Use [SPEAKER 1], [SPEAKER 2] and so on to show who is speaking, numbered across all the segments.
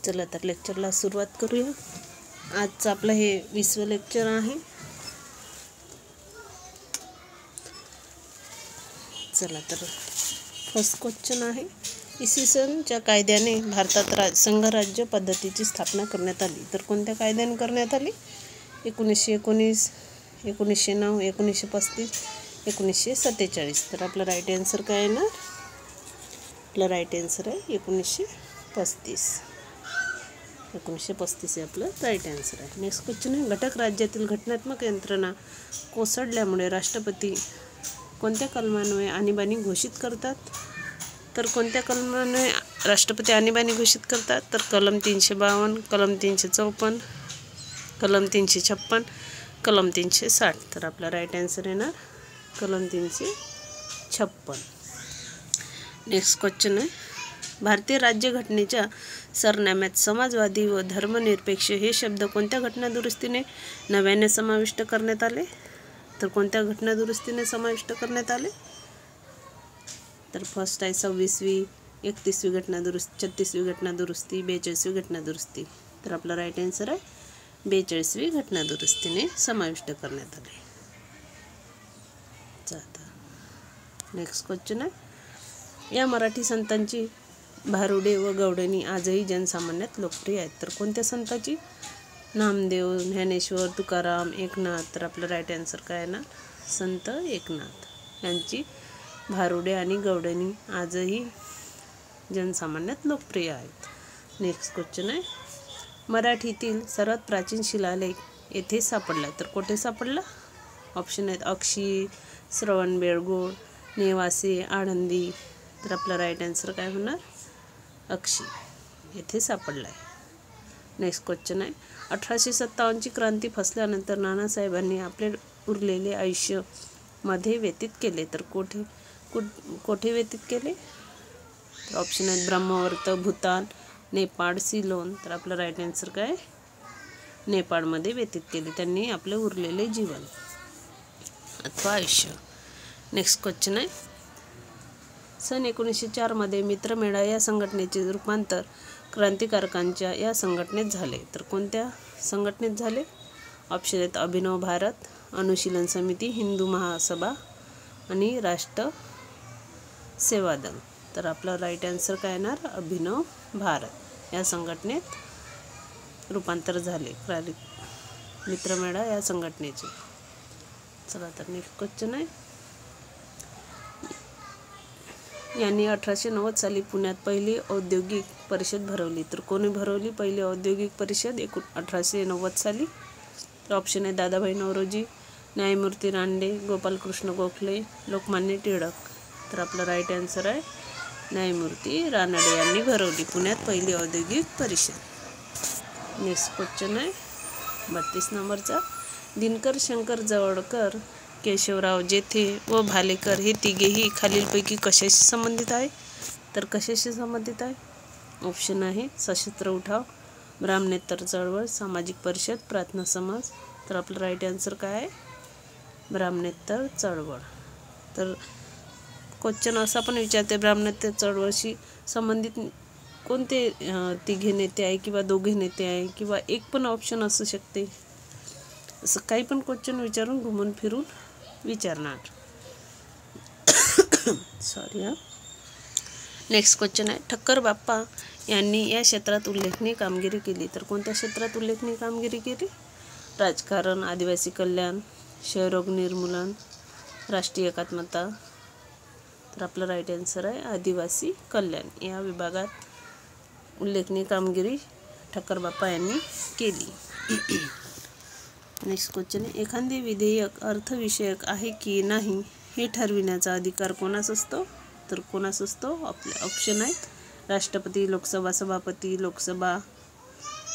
[SPEAKER 1] चला तर लेक्चरला सुरुवात करूया। आजचं आपलं हे 20वे लेक्चर आहे। चला तर फर्स्ट क्वेश्चन आहे, इसवी सनच्या कायद्याने भारतात संघराज्य पद्धतीची स्थापना करण्यात आली तर कोणत्या कायद्याने करण्यात आली? 1919, 1909, 1935, 1947। तर आपला राईट आन्सर काय आहे ना? आपला राईट आन्सर आहे 1935। 1935 हे आपलं राईट आन्सर आहे। नेक्स्ट क्वेश्चन आहे, घटक राज्यातील घटनात्मक यंत्रणा कोसळल्यामुळे राष्ट्रपती कोणत्या कलमान्वये आणीबाणी घोषित करतात? तर कोणत्या कलमान्वये राष्ट्रपती आणीबाणी घोषित करतात? तर कलम 352, कलम 354, कलम 356, कलम 360। तर आपला राईट आन्सर येणार कलम 356। नेक्स्ट क्वेश्चन आहे, भारतीय राज्यघटनेच्या सरनाम्यात समाजवादी व धर्मनिरपेक्ष हे शब्द कोणत्या घटनादुरुस्तीने नव्याने समाविष्ट करण्यात आले? तर कोणत्या घटनादुरुस्तीने समाविष्ट करण्यात आले? तर फर्स्ट आहे 26वी, 31वी घटनादुरुस्ती, 36वी घटनादुरुस्ती, 42वी घटनादुरुस्ती। तर आपला राईट आन्सर आहे 42वी घटनादुरुस्तीने समाविष्ट करण्यात आले। नेक्स्ट क्वेश्चन आहे, या मराठी संतांची भारुडे व गवळणी आजही जनसामान्यात लोकप्रिय आहेत तर कोणत्या संतांची? नामदेव, ज्ञानेश्वर, तुकाराम, एकनाथ। तर आपलं राईट आन्सर काय आहे ना? संत एकनाथ यांची भारुडे आणि गवळणी आजही जनसामान्यात लोकप्रिय आहेत। नेक्स्ट क्वेश्चन आहे, मराठीतील सर्वात प्राचीन शिलालेख येथे सापडला तर कुठे सापडला? ऑप्शन आहेत अक्षी, श्रवणबेळगोळ, नेवासे, आळंदी। तर आपला राईट आन्सर काय होणार? अक्षी येथे सापडला आहे। नेक्स्ट क्वेश्चन आहे, 1857ची क्रांती फसल्यानंतर नानासाहेबांनी आपले उरलेले आयुष्य मध्ये व्यतीत केले तर कोठे व्यतीत केले? तर ऑप्शन आहेत ब्रह्मवर्त, भूतान, नेपाळ, सिलोन। तर आपलं राईट आन्सर काय? नेपाळमध्ये व्यतीत केले त्यांनी आपले उरलेले जीवन अथवा आयुष्य। नेक्स्ट क्वेश्चन आहे, सन 1904 मध्ये मित्रमेळा या संघटनेचे रूपांतर क्रांतिकारकांच्या या संघटनेत झाले तर कोणत्या संघटनेत झाले? ऑप्शन आहेत अभिनव भारत, अनुशीलन समिती, हिंदू महासभा आणि राष्ट्र सेवा दल। तर आपला राईट आन्सर काय येणार? अभिनव भारत या संघटनेत रूपांतर झाले मित्रमेळा या संघटनेचे। चला तर नेक्स्ट क्वेश्चन आहे, यांनी 1890 साली पुण्यात पहिली औद्योगिक परिषद भरवली तर कोणी भरवली पहिली औद्योगिक परिषद 1890 साली? तर ऑप्शन आहे दादाभाई नौरोजी, न्यायमूर्ती रानडे, गोपालकृष्ण गोखले, लोकमान्य टिळक। तर आपला राईट आन्सर आहे न्यायमूर्ती रानडे यांनी भरवली पुण्यात पहिली औद्योगिक परिषद। नेक्स्ट क्वेश्चन आहे 32 नंबरचा, दिनकर, शंकर, जवळकर, केशवराव जेथे व भालेकर हे तिघेही खालीलपैकी कशाशी संबंधित आहे? तर कशाशी संबंधित आहे? ऑप्शन आहे सशस्त्र उठाव, ब्राह्मणेतर चळवळ, सामाजिक परिषद, प्रार्थना समाज। तर आपलं राईट आन्सर काय आहे? ब्राह्मणेतर चळवळ। तर क्वेश्चन असा पण विचारते ब्राह्मणेतर चळवळशी संबंधित कोणते तिघे नेते आहे किंवा दोघे नेते आहे किंवा एक पण ऑप्शन असू शकते, असं काही पण क्वेश्चन विचारून घुमून फिरून विचारणार। सॉरी हा। नेक्स्ट क्वेश्चन आहे, ठक्कर बाप्पा यांनी या क्षेत्रात उल्लेखनीय कामगिरी केली तर कोणत्या क्षेत्रात उल्लेखनीय कामगिरी केली? राजकारण, आदिवासी कल्याण, क्षयरोग निर्मूलन, राष्ट्रीय एकात्मता। तर आपलं राईट आन्सर आहे आदिवासी कल्याण या विभागात उल्लेखनीय कामगिरी ठक्कर बाप्पा यांनी केली। नेक्स्ट क्वेश्चन आहे, एखादे विधेयक अर्थविषयक आहे की नाही हे ठरविण्याचा अधिकार कोणास असतो? तर कोणास असतो? ऑप्शन आहेत राष्ट्रपती, लोकसभा सभापती, लोकसभा,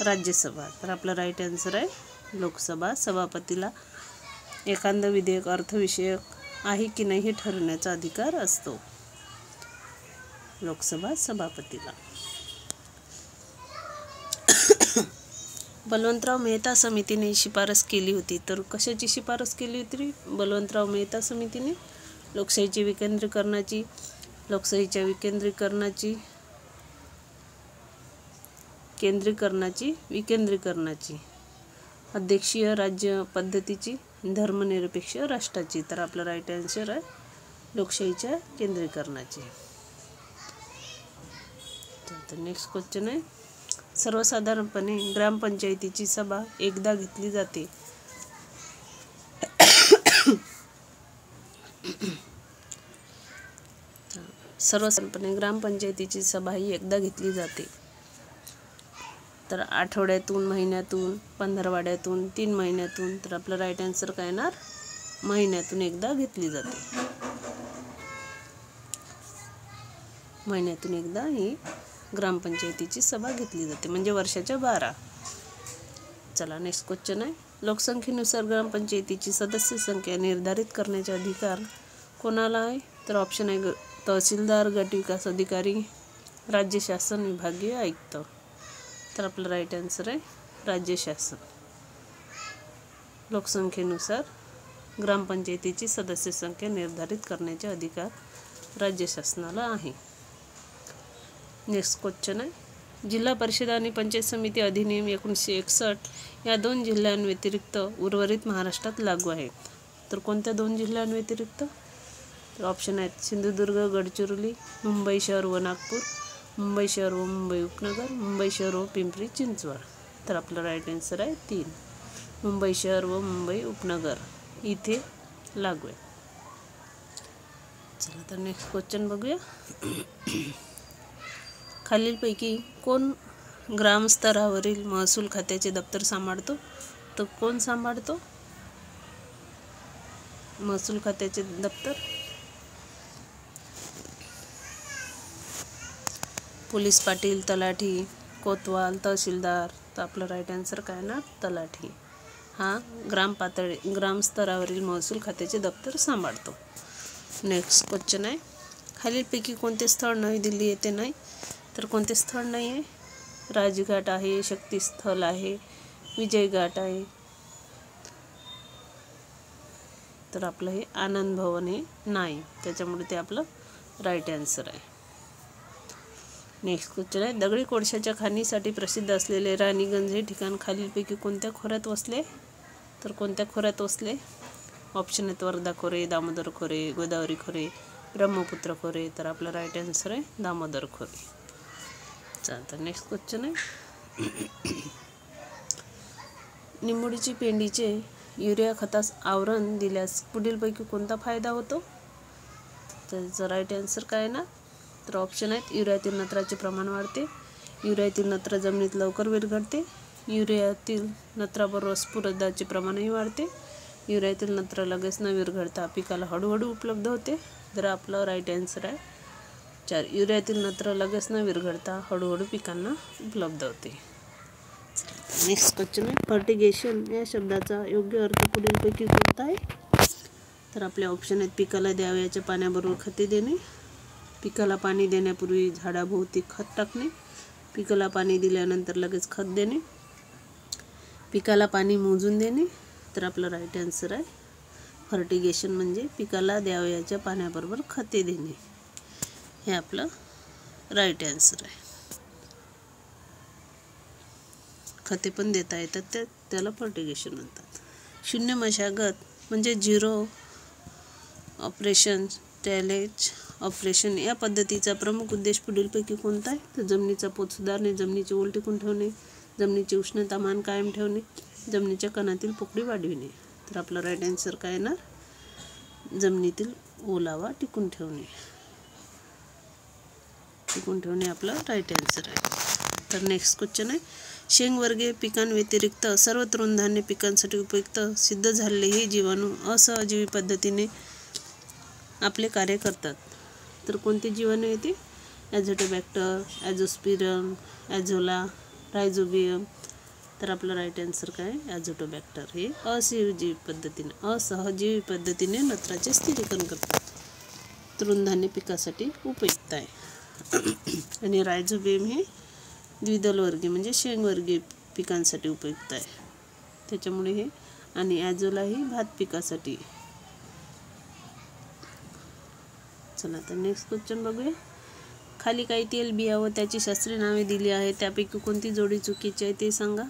[SPEAKER 1] राज्यसभा। तर आपला राईट आन्सर आहे लोकसभा सभापतीला एखादं विधेयक अर्थविषयक आहे की नाही हे ठरवण्याचा अधिकार असतो, लोकसभा सभापतीला। बलवंतराव मेहता समितीने शिफारस केली होती तर कशाची शिफारस केली होती बलवंतराव मेहता समितीने? लोकशाहीच्या विकेंद्रीकरणाची, केंद्रीकरणाची विकेंद्रीकरणाची, अध्यक्षीय राज्य पद्धतीची, धर्मनिरपेक्ष राष्ट्राची. तर आपलं राईट आन्सर आहे लोकशाहीच्या केंद्रीकरणाची. तर नेक्स्ट क्वेश्चन आहे, सर्वसाधारणपणे ग्रामपंचायतीची सभा एकदा घेतली जाते. सर्वसाधारणपणे ग्रामपंचायतीची सभा ही एकदा घेतली जाते. तर आठवड्यातून, महिन्यातून, पंधरवाड्यातून, 3 महिन्यातून. तर आपलं राईट आन्सर काय येणार, महिन्यातून एकदा घेतली जाते. महिन्यातून एकदा ही ग्रामपंचायतीची सभा घेतली जाते, म्हणजे वर्षाच्या 12. चला नेक्स्ट क्वेश्चन आहे, लोकसंख्येनुसार ग्रामपंचायतीची सदस्य संख्या निर्धारित करण्याचा अधिकार कोणाला आहे? तर ऑप्शन आहे तहसीलदार, गट विकास अधिकारी, राज्य शासन, विभागीय आयुक्त. तर आपलं राईट आन्सर आहे राज्य शासन. लोकसंख्येनुसार ग्रामपंचायतीची सदस्य संख्या निर्धारित करण्याचे अधिकार राज्य शासनाला आहे. नेक्स्ट क्वेश्चन आहे, जिल्हा परिषद आणि पंचायत समिती अधिनियम 1961 या 2 जिल्ह्यांव्यतिरिक्त उर्वरित महाराष्ट्रात लागू आहेत. तर कोणत्या 2 जिल्ह्यांव्यतिरिक्त? तर ऑप्शन आहेत सिंधुदुर्ग, गडचिरोली, मुंबई शहर व नागपूर, मुंबई शहर व मुंबई उपनगर, मुंबई शहर व पिंपरी चिंचवड. तर आपलं राईट आन्सर आहे 3, मुंबई शहर व मुंबई उपनगर इथे लागू आहे. चला तर नेक्स्ट क्वेश्चन बघूया, खालीलपैकी कोण ग्रामस्तरावरील महसूल खात्याचे दप्तर सांभाळतो? तर कोण सांभाळतो महसूल खात्याचे दप्तर? पोलीस पाटील, तलाठी, कोतवाल, तहसीलदार. तर आपलं राईट आन्सर काय ना, तलाठी हा ग्रामस्तरावरील महसूल खात्याचे दप्तर सांभाळतो. नेक्स्ट क्वेश्चन आहे, खालीलपैकी कोणते स्थळ नवी दिल्ली येथे नाही? तर कोणते स्थळ नाही आहे? राजघाट आहे, शक्तिस्थल आहे, विजय घाट आहे. तर आपलं हे आनंद भवन हे नाही, त्याच्यामुळे ते आपलं राईट आन्सर आहे. नेक्स्ट क्वेश्चन आहे, दगडी कोळशाच्या खाणीसाठी प्रसिद्ध असलेले राणीगंज हे ठिकाण खालीलपैकी कोणत्या खोऱ्यात वसले? तर कोणत्या खोऱ्यात वसले? ऑप्शन आहेत वर्धा खोरे, दामोदर खोरे, गोदावरी खोरे, ब्रह्मपुत्र खोरे. तर आपलं राईट आन्सर आहे दामोदर खोरे. तर नेक्स्ट क्वेश्चन आहे, निंबोडीची पेंडीचे युरिया खतास आवरण दिल्यास पुढीलपैकी कोणता फायदा होतो? त्याचं राईट आन्सर काय ना, तर ऑप्शन आहेत युरियातील नत्राचे प्रमाण वाढते, युरियातील नत्र जमिनीत लवकर विरघळते, युरियातील नत्राबरोबर स्फुरदाचे प्रमाणही वाढते, युरियातील नत्र लगेच न विरघळता पिकाला हळूहळू उपलब्ध होते. तर आपलं राईट आन्सर आहे 4, युरियातील नत्र लगेच न विरघळता हळूहळू पिकांना उपलब्ध होते. नेक्स्ट क्वेश्चन आहे, फर्टिगेशन या शब्दाचा योग्य अर्थ पुढीलपैकी कोणता आहे? तर आपले ऑप्शन आहेत पिकाला द्यावयाच्या पाण्याबरोबर खते देणे, पिकाला पाणी देण्यापूर्वी झाडाभोवती खत टाकणे, पिकाला पाणी दिल्यानंतर लगेच खत देणे, पिकाला पाणी मोजून देणे. तर आपलं राईट आन्सर आहे फर्टिगेशन म्हणजे पिकाला द्यावयाच्या पाण्याबरोबर खते देणे, हे आपलं राईट आन्सर आहे. खते पण देता येतात, त्याला फर्टिगेशन म्हणतात. शून्य मशागत म्हणजे झिरो ऑपरेशन टॅलेज ऑपरेशन या पद्धतीचा प्रमुख उद्देश पुढीलपैकी कोणता आहे? तर जमिनीचा पोत सुधारणे, जमिनीची ओल टिकून ठेवणे, जमिनीची उष्णतामान कायम ठेवणे, जमिनीच्या कणातील पोकळी वाढविणे. तर आपलं राईट आन्सर काय येणार, जमिनीतील ओलावा टिकून ठेवणे. आपलं राईट आन्सर आहे. तर नेक्स्ट क्वेश्चन आहे, शेंगवर्गीय पिकांव्यतिरिक्त सर्व तृणधान्य पिकांसाठी उपयुक्त सिद्ध झालेले हे जीवाणू असहजीवी पद्धतीने आपले कार्य करतात. तर कोणते जीवाणू येते? Azotobacter, ॲझोस्पिरम, azolla, rhizobium. तर आपलं राईट आन्सर काय, ॲझोटोबॅक्टर हे असहजीवी पद्धतीने नत्राचे स्थिरीकरण करतात, तृणधान्य पिकासाठी उपयुक्त आहे. आणि रायझोबियम हे द्विदलवर्गीय म्हणजे शेंगवर्गीय पिकांसाठी उपयुक्त आहे, त्याच्यामुळे हे. आणि ॲझोला ही भात पिकासाठी. चला तर नेक्स्ट क्वेश्चन बघूया, खाली काही तेलबिया व त्याची शास्त्रीय नावे दिली आहेत, त्यापैकी कोणती जोडी चुकीची आहे ते सांगा.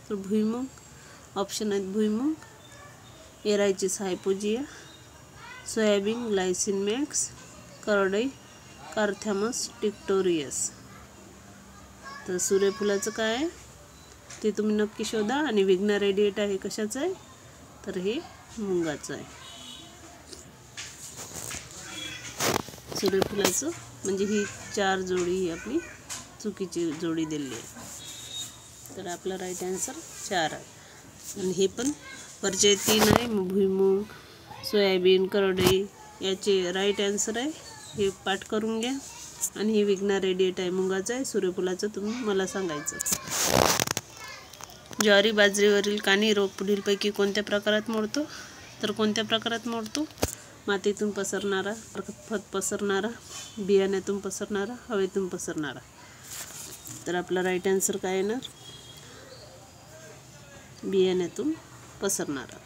[SPEAKER 1] तर भुईमुग, ऑप्शन आहेत भुईमुग, एरायचिस हायपोजिया, सोयाबीन ग्लायसिन मॅक्स, करडई कार्थॅमस टिक्टोरियस. तर सूर्यफुलाचं काय आहे ते तुम्ही नक्की शोधा. आणि विग्ना रेडिएटा हे कशाचं आहे, तर हे मुंगाचं आहे. सूर्यफुलाचं म्हणजे ही 4 जोडी ही आपली चुकीची जोडी दिली आहे. तर आपला राईट आन्सर 4 आहे. आणि हे पण वरचे 3 आहे, भुईमुग, सोयाबीन, करडई याचे राईट आन्सर आहे. हे पाठ करून घ्या. आणि हे विग्ना रेडिएटा आहे मुंगाचं आहे. सूर्यफुलाचं तुम्ही मला सांगायचं. ज्वारी बाजरीवरील कानी रोग पुढीलपैकी कोणत्या प्रकारात मोडतो, तर कोणत्या प्रकारात मोडतो, मातीतून पसरणारा, खत पसरणारा, बियाण्यातून पसरणारा, हवेतून पसरणारा. तर आपला राईट आन्सर काय येणार, बियाण्यातून पसरणारा.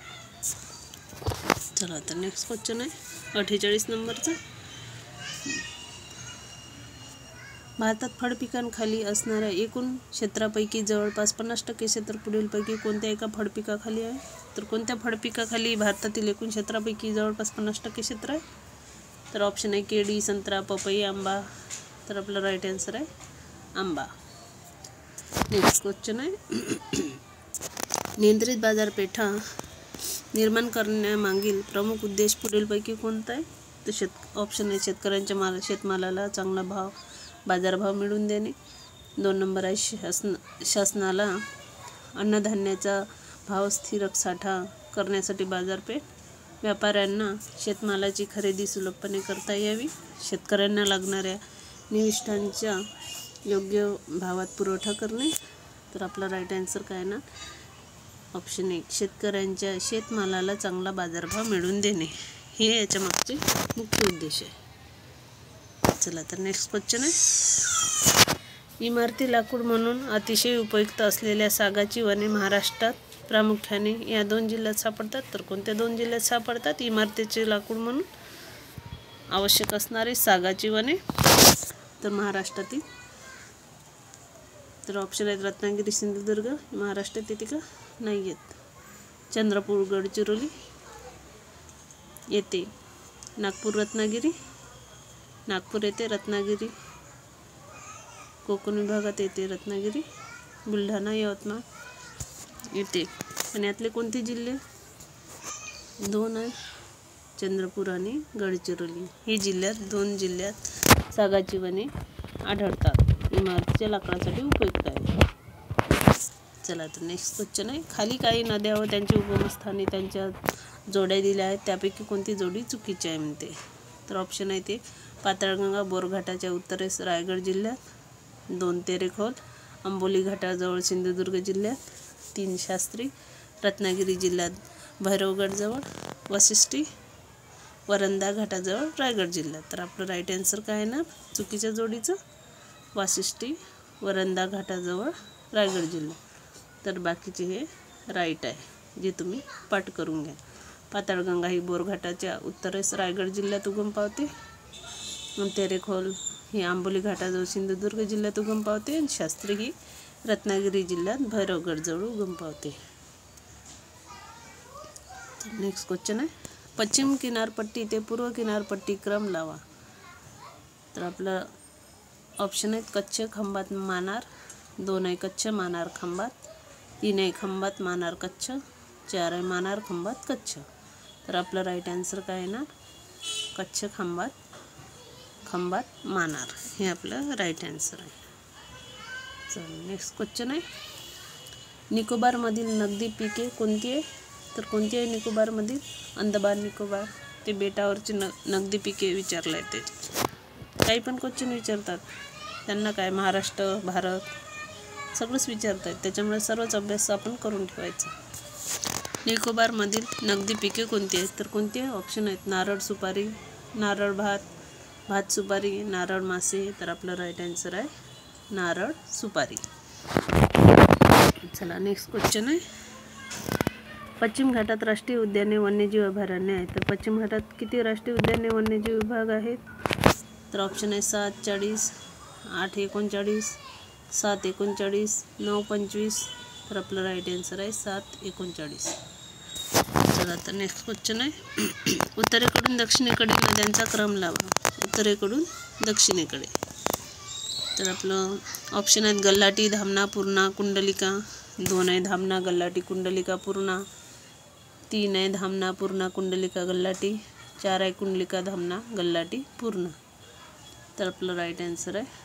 [SPEAKER 1] चला आता नेक्स्ट क्वेश्चन आहे 48 नंबरचा. भारतात फळपिकांखाली असणाऱ्या एकूण क्षेत्रापैकी जवळपास 50% क्षेत्र पुढीलपैकी कोणत्या एका फळपिकाखाली आहे. तर कोणत्या फळपिकाखाली भारतातील एकूण क्षेत्रापैकी जवळपास 50% क्षेत्र आहे. तर ऑप्शन आहे केळी, संत्रा, पपई, आंबा. तर आपला राईट आन्सर आहे आंबा. नेक्स्ट क्वेश्चन आहे नियंत्रित बाजारपेठा निर्माण करण्यामागील प्रमुख उद्देश पुढीलपैकी कोणता आहे. तर ऑप्शन आहे शेतकऱ्यांच्या शेतमालाला चांगला बाजारभाव मिळवून देणे. 2 नंबर आहे शासनाला अन्नधान्याचा भाव स्थिर साठा करण्यासाठी बाजारपेठ. व्यापाऱ्यांना शेतमालाची खरेदी सुलभपणे करता यावी. शेतकऱ्यांना लागणाऱ्या निविष्ठांच्या योग्य भावात पुरवठा करणे. तर आपला राईट आन्सर काय ना, ऑप्शन 1 शेतकऱ्यांच्या शेतमालाला चांगला बाजारभाव मिळवून देणे हे याच्या मागचे मुख्य उद्देश आहे. चला तर नेक्स्ट क्वेश्चन आहे इमारती लाकूड म्हणून अतिशय उपयुक्त असलेल्या सागाची वने महाराष्ट्रात प्रामुख्याने या 2 जिल्ह्यात सापडतात. तर कोणत्या 2 जिल्ह्यात सापडतात इमारतीचे लाकूड म्हणून आवश्यक असणारे सागाची वने. तर महाराष्ट्रातील तर ऑप्शन आहेत रत्नागिरी, सिंधुदुर्ग. महाराष्ट्रात येते का, नाही येत. चंद्रपूर, गडचिरोली येते. नागपूर, रत्नागिरी, नागपूर येते. रत्नागिरी कोकण विभागात येते. रत्नागिरी, बुलढाणा, यवतमाळ येते. आणि यातले कोणते जिल्हे, 2 आहे चंद्रपूर आणि गडचिरोली. हे जिल्ह्यात 2 जिल्ह्यात सागाची वने आढळतात. इमारतीच्या लाकडासाठी उपयुक्त आहे. चला तर नेक्स्ट क्वेश्चन आहे खाली काही नद्या व त्यांची उगमस्थाने त्यांच्या जोड्या दिल्या आहेत, त्यापैकी कोणती जोडी चुकीची आहे म्हणते. तर ऑप्शन आहे ते पाताळगंगा बोरघाटाच्या उत्तरेस रायगड जिल्ह्यात. 2 तेरेखोल आंबोली घाटाजवळ सिंधुदुर्ग जिल्ह्यात. 3 शास्त्री रत्नागिरी जिल्ह्यात भैरवगडजवळ. वाशिष्ठी वरंधा घाटाजवळ रायगड जिल्ह्यात. तर आपलं राईट आन्सर काय आहे ना चुकीच्या जोडीचं, वाशिष्ठी वरंधा घाटाजवळ रायगड जिल्हा. तर बाकीचे हे राईट आहे जे तुम्ही पाठ करून घ्या. पाताळगंगा ही बोरघाटाच्या उत्तरेस रायगड जिल्ह्यात उगम पावते. तेरेखोल ही आंबोली घाटाजवळ सिंधुदुर्ग जिल्ह्यात उगम पावते. आणि शास्त्री ही रत्नागिरी जिल्ह्यात भैरवगडजवळ उगम पावते. नेक्स्ट क्वेश्चन आहे पश्चिम किनारपट्टी ते पूर्व किनारपट्टी क्रम लावा. तर आपलं ऑप्शन आहेत कच्छ, खंभात, मानार. 2 आहे कच्छ, मानार, खंभात. 3 आहे खंभात, मानार, कच्छ. 4 आहे मानार, खंभात, कच्छ. तर आपलं राईट आन्सर काय आहे ना कच्छ, खंभात, मानार हे आपलं राईट आन्सर आहे. चल नेक्स्ट क्वेश्चन आहे निकोबारमधील नगदी पिके कोणती आहे. तर कोणती आहे निकोबारमधील, अंदमान निकोबार. ते बेटावरची नगदी पिके विचारलं आहे. ते काही पण क्वेश्चन विचारतात त्यांना काय महाराष्ट्र, भारत सगळंच विचारतात, त्याच्यामुळे सर्वच अभ्यास आपण करून ठेवायचा. निकोबारमधील नगदी पिके कोणती आहेत. तर कोणती आहे ऑप्शन आहेत नारळ, सुपारी, नारळ भात, भात सुपारी, नारळ मासे. तर आपलं राईट आन्सर आहे नारळ सुपारी. चला नेक्स्ट क्वेश्चन आहे पश्चिम घाटात राष्ट्रीय उद्याने, वन्यजीव अभयारण्य आहे. तर पश्चिम घाटात किती राष्ट्रीय उद्याने, वन्यजीव विभाग आहेत. तर ऑप्शन आहे 7 40, 8 39, 7 39, 9 25. तर आपलं राईट आन्सर आहे 7 39. चला तर नेक्स्ट क्वेश्चन आहे उत्तरेकडून दक्षिणेकडे नद्यांचा क्रम लावा. उत्तरेकडून दक्षिणेकडे. तर आपलं ऑप्शन आहेत गल्हाटी, धामणा, पूर्णा, कुंडलिका. 2 आहे धामणा, गल्हाटी, कुंडलिका, पूर्णा. 3 आहे धामणा, पूर्णा, कुंडलिका, गल्हाटी. 4 आहे कुंडलिका, धामणा, गल्हाटी, पूर्णा. तर आपलं राईट आन्सर आहे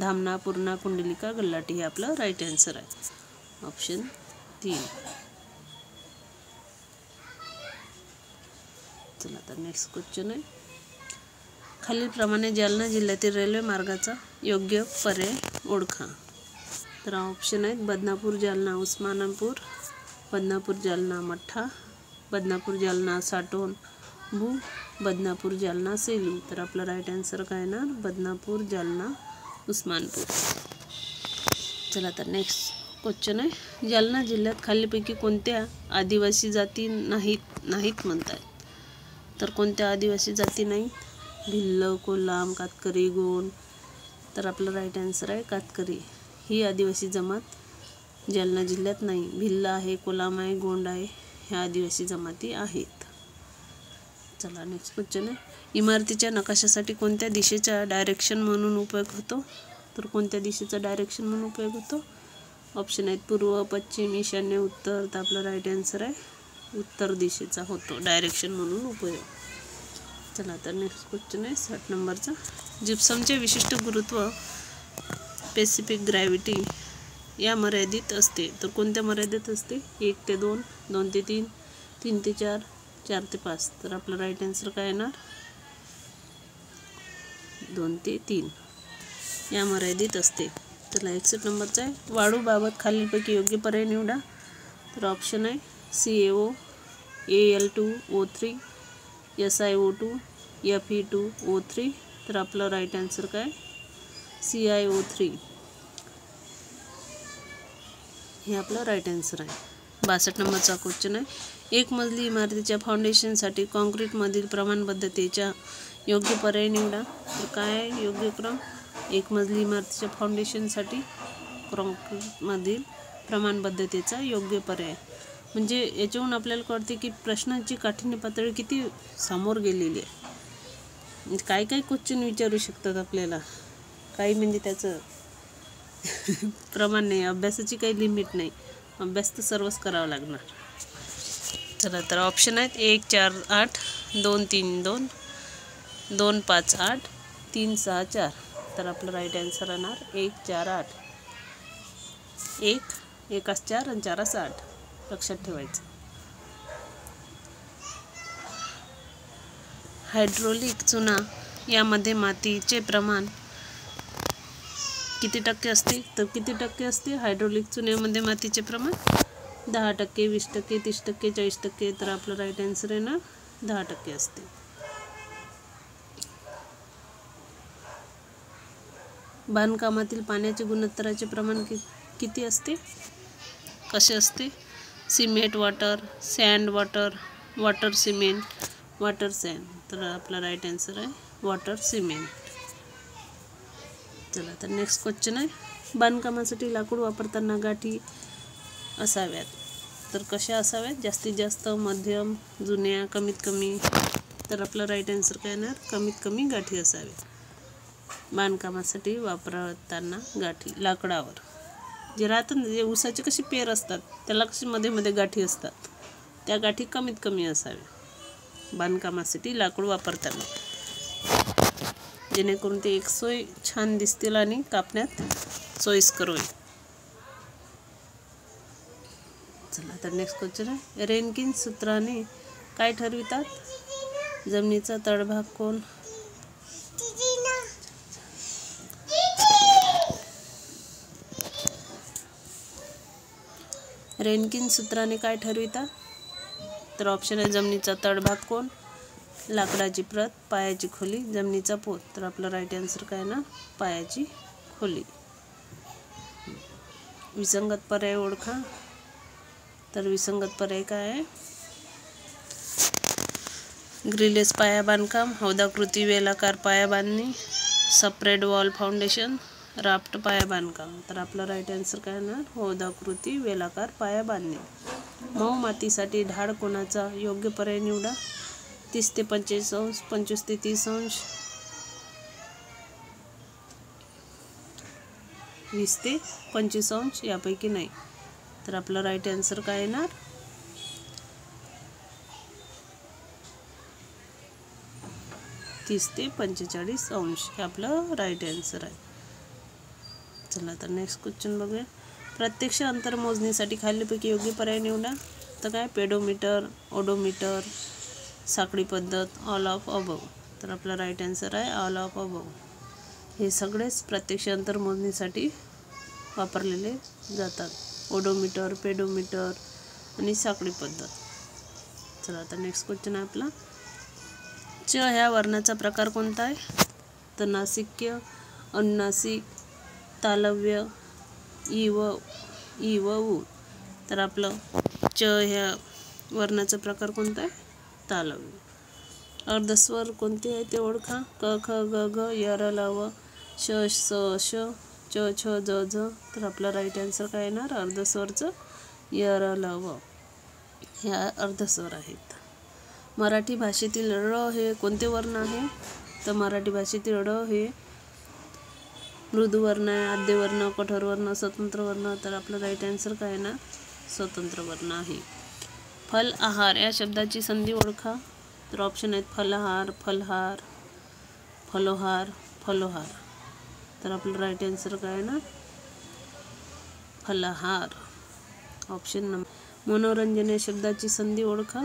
[SPEAKER 1] धामणा, पूर्णा, कुंडलिका, गल्हाटी हे आपलं राईट आन्सर आहे. ऑप्शन 3. चला तर नेक्स्ट क्वेश्चन आहे खालीलप्रमाणे जालना जिल्ह्यातील रेल्वे मार्गाचा योग्य पर्याय ओळखा. तर ऑप्शन आहेत बदनापूर जालना उस्मानापूर, बदनापूर जालना मठ्ठा, बदनापूर जालना साटोन भू, बदनापूर जालना सेलू. तर आपलं राईट आन्सर काय येणार बदनापूर जालना उस्मानपूर. चला तर नेक्स्ट क्वेश्चन आहे जालना जिल्ह्यात खालीलपैकी कोणत्या आदिवासी जाती नाहीत म्हणतात. तर कोणत्या आदिवासी जाती नाहीत? भिल्ल, कोलाम, कातकरी, गोंड. तर आपलं राईट आन्सर आहे कातकरी ही आदिवासी जमात जालना जिल्ह्यात नाही. भिल्ल आहे, कोलाम आहे, गोंड आहे ह्या आदिवासी जमाती आहेत. चला नेक्स्ट क्वेश्चन आहे इमारतीच्या नकाशासाठी कोणत्या दिशेचा डायरेक्शन म्हणून उपयोग होतो. तर कोणत्या दिशेचा डायरेक्शन म्हणून उपयोग होतो? ऑप्शन आहेत पूर्व, पश्चिम, ईशान्य, उत्तर. तर आपलं राईट आन्सर आहे उत्तर दिशेचा होतो डायरेक्शन म्हणून उपयोग. चला तर नेक्स्ट क्वेश्चन आहे 60 नंबरचा जिप्समचे विशिष्ट गुरुत्व स्पेसिफिक ग्रॅव्हिटी या मर्यादित असते. तर कोणत्या मर्यादित असते? 1 ते 2, 2 ते 3, 3 ते 4, 4 ते 5. तर आपलं राईट आन्सर काय येणार 2 ते 3 या मर्यादित असते. चला 61 नंबरचा आहे वाळूबाबत खालीलपैकी योग्य पर्याय निवडा. तर ऑप्शन आहे CaO, Al2O3, SiO2, Fe2O3. तर आपलं राईट आन्सर काय CiO3 हे आपलं राईट आन्सर आहे. 62 नंबरचा क्वेश्चन आहे एक मजली इमारतीच्या फाउंडेशनसाठी काँक्रीटमधील प्रमाणबद्धतेच्या योग्य पर्याय निवडा. तर काय योग्य क्रम? एक मजली इमारतीच्या फाउंडेशनसाठी काँक्रीटमधील प्रमाणबद्धतेचा योग्य पर्याय. म्हणजे याच्यावरून आपल्याला कळते की प्रश्नांची काठिण्य पातळी किती समोर गेलेली आहे. काय काय क्वेश्चन विचारू शकतात आपल्याला, काही म्हणजे त्याचं प्रमाण नाही, अभ्यासाची काही लिमिट नाही, अभ्यास तर सर्वच करावा लागणार. चला तर ऑप्शन आहेत 1 4 8, 2 3 2, 2 5 8, 3 6 4. तर आपलं राईट आन्सर येणार 1 4 8. 1 1 4 आणि 4 8 लक्षात ठेवायचं. हायड्रोलिक चुना यामध्ये मातीचे प्रमाण किती टक्के असते? तर किती टक्के असते हायड्रोलिक चुन्यामध्ये मातीचे प्रमाण? 10%, 20%, 30%, 40%. तर आपलं राईट आन्सर आहे ना 10% असते. बांधकामातील पाण्याचे गुणोत्तराचे प्रमाण किती असते? कसे असते? Cement water, sand water, water cement, water sand. तर आपला राईट आन्सर आहे वॉटर सिमेंट. चला तर नेक्स्ट क्वेश्चन आहे बांधकामासाठी लाकूड वापरताना गाठी असाव्यात. तर कशा असाव्यात? जास्तीत जास्त, मध्यम, जुन्या, कमीत कमी. तर आपलं राईट आन्सर काय येणार कमीत कमी गाठी असाव्यात. बांधकामासाठी वापरताना गाठी लाकडावर जे राहतात जे ऊसाचे कशी पेर असतात त्याला कशी मध्ये मध्ये गाठी असतात, त्या गाठी कमीत कमी असाव्या बांधकामासाठी लाकूड वापरताना, जेणेकरून ते एकसोय छान दिसतील आणि कापण्यात सोयीस्कर होईल. चला तर नेक्स्ट क्वेश्चन आहे रेनकिन सूत्राने काय ठरवितात? जमिनीचा तळभाग कोण? रेनकिन सूत्राने काय ठरवितात? तर ऑप्शन आहे जमिनीचा तळभाग कोण, लाकडाची प्रत, पायाची खोली, जमिनीचा पोत. तर आपलं राईट आन्सर काय ना पायाची खोली. विसंगत पर्याय ओळखा. तर विसंगत पर्याय काय आहे? ग्रिलेस पाया बांधकाम, हौदाकृती वेलाकार पाया बांधणी, सेपरेट वॉल फाउंडेशन, राफ्ट पाया बांधकाम. तर आपला राईट आन्सर काय येणार? हौदाकृती वेलाकार पाया बांधणी. मऊ मातीसाठी ढाळ कोणाचा? योग्य पर्याय निवडा. 30 ते 45 अंश, 25 ते 30 अंश, 20 ते 25 अंश यापैकी नाही. तर आपला राईट आन्सर काय येणार? 30 ते 45 अंश हे आपलं राईट आन्सर आहे. चला तर नेक्स्ट क्वेश्चन बघूया. प्रत्यक्ष अंतर मोजणीसाठी खालीलपैकी योग्य पर्याय निवडा. तर काय? पेडोमीटर, ओडोमीटर, साखळी पद्धत, ऑल ऑफ अबव. तर आपला राईट आन्सर आहे ऑल ऑफ अबव. हे सगळेच प्रत्यक्ष अंतर मोजणीसाठी वापरलेले जातात. ओडोमीटर, पेडोमीटर आणि साखळी पद्धत. चला आता नेक्स्ट क्वेश्चन आहे आपला. च ह्या वर्णाचा प्रकार कोणता आहे? तर नासिक्य, अनुनासिक, तालव्य, ई व उ. तर आपलं च ह्या वर्णाचा प्रकार कोणता आहे? तालव्य. अर्धस्वर कोणते आहे ते ओळखा. क, ख, ग, घ, य, र, ल, व, श, स, श, च, छ, ज, झ. तर आपला राईट आन्सर काय येणार? अर्धस्वरचं य, र, ल, व ह्या अर्धस्वर आहेत. मराठी भाषेतील ळ हे कोणते वर्ण आहे? तर मराठी भाषेतील ळ हे मृदू वर्ण आहे, आद्य वर्ण, कठोर वर्ण, स्वतंत्र वर्ण. तर आपलं राईट आन्सर काय येणार? स्वतंत्र वर्ण आहे. फल आहार या शब्दाची संधी ओळखा. तर ऑप्शन आहेत फलहार, फलहार, फलोहार, फलोहार. तर आपलं राईट आन्सर काय येणार? फलहार. Option number. मनोरंजन या शब्दाची संधी ओळखा.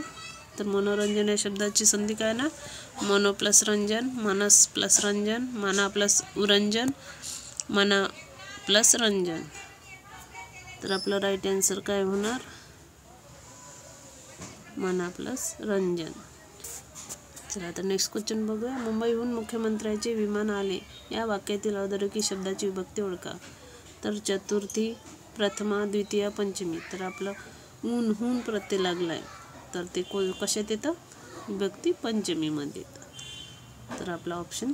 [SPEAKER 1] तर मनोरंजन या शब्दाची संधी काय ना? मनो प्लस रंजन, मनस प्लस रंजन, मना प्लस उरंजन, मना प्लस रंजन. तर आपलं राईट आन्सर काय होणार? मना प्लस रंजन. चला आता नेक्स्ट क्वेश्चन बघूया. मुंबईहून मुख्यमंत्र्यांचे विमान आले या वाक्यातील अधोरेखित शब्दाची विभक्ती ओळखा. तर चतुर्थी, प्रथमा, द्वितीया, पंचमी. तर आपलं ऊन हून प्रत्यय लागलाय तर ते कशात येतं? विभक्ती पंचमीमध्ये येतं. तर आपला ऑप्शन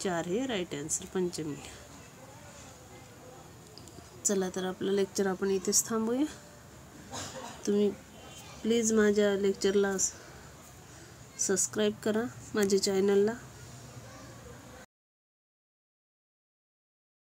[SPEAKER 1] 4 हे राईट आन्सर, पंचमी. चला तर आपलं लेक्चर आपण इथेच थांबूया. तुम्ही प्लीज माझ्या लेक्चरला सबस्क्राईब करा, माझ्या चॅनलला.